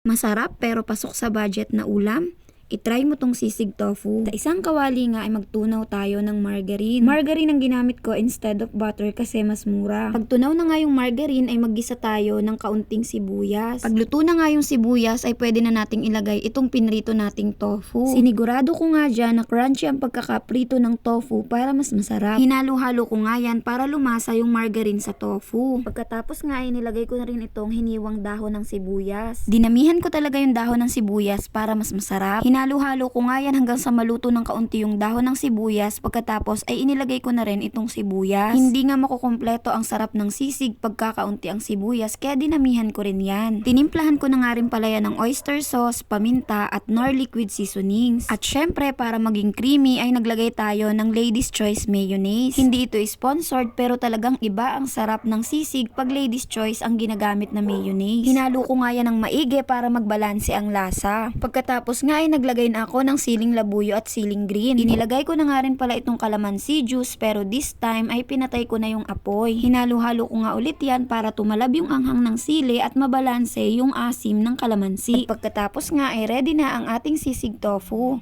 Masarap pero pasok sa budget na ulam? I-try mo tong sisig tofu. Sa isang kawali nga ay magtunaw tayo ng margarine. Margarine ang ginamit ko instead of butter kasi mas mura. Pag tunaw na nga yung margarine ay maggisa tayo ng kaunting sibuyas. Pag luto na nga yung sibuyas ay pwede na nating ilagay itong pinrito nating tofu. Sinigurado ko nga dyan na crunchy ang pagkakaprito ng tofu para mas masarap. Hinalo-halo ko nga yan para lumasa yung margarine sa tofu. Pagkatapos nga ay nilagay ko na rin itong hiniwang dahon ng sibuyas. Dinamihan ko talaga yung dahon ng sibuyas para mas masarap. Hinalo-halo ko nga yan hanggang sa maluto ng kaunti yung dahon ng sibuyas. Pagkatapos ay inilagay ko na rin itong sibuyas. Hindi nga makukumpleto ang sarap ng sisig pagkakaunti ang sibuyas kaya dinamihan ko rin yan. Tinimplahan ko na nga rin pala yan ng oyster sauce, paminta at nor liquid seasonings. At syempre para maging creamy ay naglagay tayo ng Lady's Choice mayonnaise. Hindi ito sponsored pero talagang iba ang sarap ng sisig pag Lady's Choice ang ginagamit na mayonnaise. Hinalo ko nga yan ng maigi para magbalanse ang lasa. Pagkatapos nga ay naglagay na ako ng siling labuyo at siling green. Inilagay ko na nga rin pala itong calamansi juice pero this time ay pinatay ko na yung apoy. Hinalo-halo ko nga ulit yan para tumalab yung anghang ng sili at mabalanse yung asim ng calamansi. At pagkatapos nga ay ready na ang ating sisig tofu.